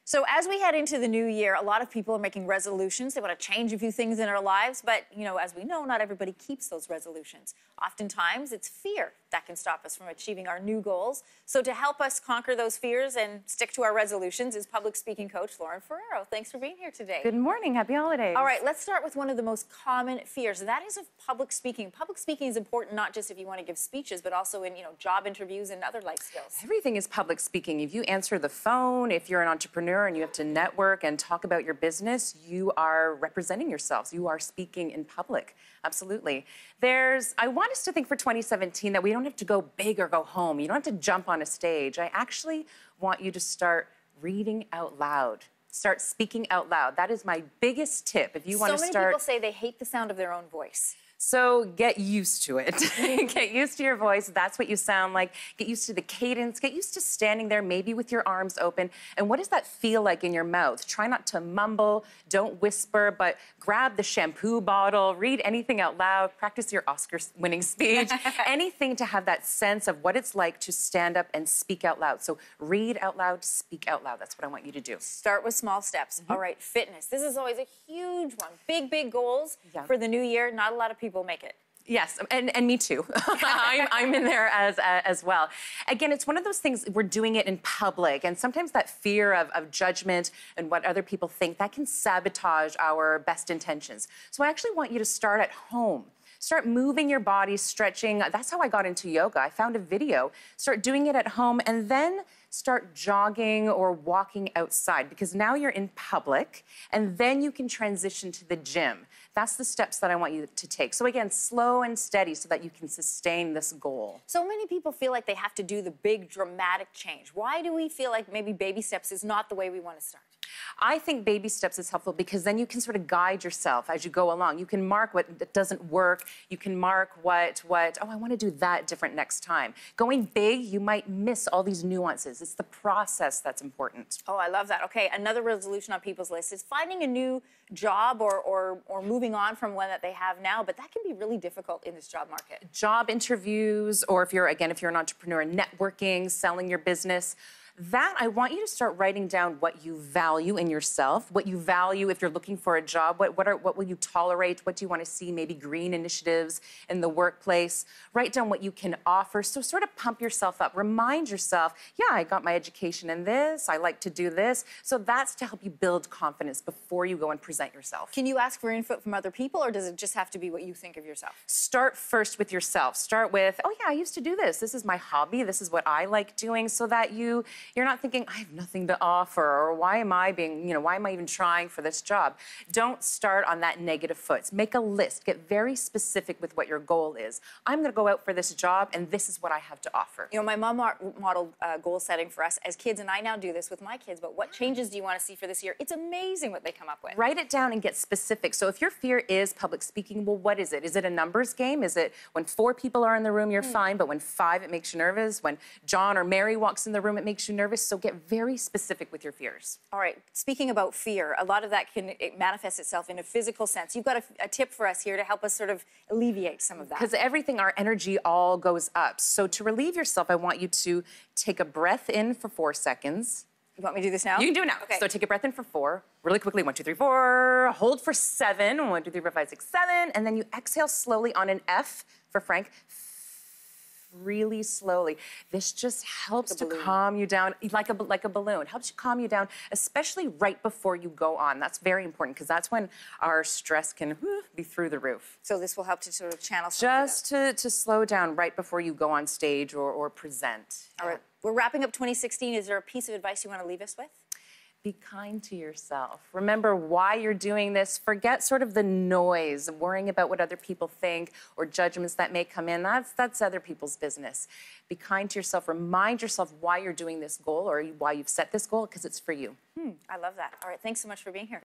So as we head into the new year, a lot of people are making resolutions. They want to change a few things in their lives, but as we know, not everybody keeps those resolutions. Oftentimes, it's fear that can stop us from achieving our new goals. So to help us conquer those fears and stick to our resolutions is public speaking coach Lauren Ferraro. Thanks for being here today. Good morning. Happy holidays. All right, let's start with one of the most common fears, and that is of public speaking. Public speaking is important not just if you want to give speeches, but also in job interviews and other life skills. Everything is public speaking. If you answer the phone, if you're an entrepreneur and you have to network and talk about your business, you are representing yourselves. You are speaking in public. Absolutely. I want us to think for 2017 that we don't have to go big or go home. You don't have to jump on a stage. I actually want you to start reading out loud. Start speaking out loud. That is my biggest tip. If you want to start. So many people say they hate the sound of their own voice. So get used to it. Get used to your voice. That's what you sound like. Get used to the cadence. Get used to standing there, maybe with your arms open. And what does that feel like in your mouth? Try not to mumble. Don't whisper, but grab the shampoo bottle. Read anything out loud. Practice your Oscar-winning speech. Anything to have that sense of what it's like to stand up and speak out loud. So read out loud, speak out loud. That's what I want you to do. Start with small steps. All right, fitness. This is always a huge one. Big, big goals for the new year. Not a lot of people make it. Yes, and me too. I'm in there as well. Again, it's one of those things, we're doing it in public, and sometimes that fear of judgment and what other people think, that can sabotage our best intentions. So I actually want you to start at home. Start moving your body, stretching. That's how I got into yoga. I found a video. Start doing it at home, and then start jogging or walking outside, because now you're in public, and then you can transition to the gym. That's the steps that I want you to take. So again, slow and steady so that you can sustain this goal. So many people feel like they have to do the big dramatic change. Why do we feel like maybe baby steps is not the way we want to start? I think baby steps is helpful because then you can sort of guide yourself as you go along. You can mark what doesn't work. You can mark what, oh, I want to do that different next time. Going big, you might miss all these nuances. It's the process that's important. Oh, I love that. Okay, another resolution on people's list is finding a new job or moving on from one that they have now, but that can be really difficult in this job market. Job interviews, or if you're an entrepreneur, networking, selling your business, that I want you to start writing down what you value in yourself, what you value if you're looking for a job, what will you tolerate, what do you want to see, maybe green initiatives in the workplace. Write down what you can offer, so sort of pump yourself up. Remind yourself, yeah, I got my education in this, I like to do this. So that's to help you build confidence before you go and present yourself. Can you ask for input from other people, or does it just have to be what you think of yourself? Start first with yourself. Start with, oh yeah, I used to do this. This is my hobby. This is what I like doing, so that you're not thinking, I have nothing to offer, or why am I even trying for this job? Don't start on that negative foot. Make a list. Get very specific with what your goal is. I'm going to go out for this job, and this is what I have to offer. My mom modeled goal setting for us as kids, and I now do this with my kids, but what changes do you want to see for this year? It's amazing what they come up with. Write it down and get specific. So if your fear is public speaking, well, what is it? Is it a numbers game? Is it when 4 people are in the room, you're fine, but when 5, it makes you nervous? When John or Mary walks in the room, it makes you nervous? So get very specific with your fears. All right, speaking about fear, a lot of that can manifest itself in a physical sense. You've got a tip for us here to help us sort of alleviate some of that. Because everything, our energy all goes up. So to relieve yourself, I want you to take a breath in for 4 seconds. You want me to do this now? You can do it now. Okay. So take a breath in for 4, really quickly, 1, 2, 3, 4. Hold for 7, 1, 2, 3, 4, 5, 6, 7. And then you exhale slowly on an F for Frank. Really slowly. This just helps to calm you down, like a balloon. Helps you calm you down, especially right before you go on. That's very important, because that's when our stress can be through the roof. So this will help to sort of channel just to slow down right before you go on stage or present. All right. We're wrapping up 2016. Is there a piece of advice you want to leave us with? Be kind to yourself. Remember why you're doing this. Forget sort of the noise, worrying about what other people think or judgments that may come in. That's other people's business. Be kind to yourself. Remind yourself why you're doing this goal or why you've set this goal, because it's for you. I love that. All right, thanks so much for being here.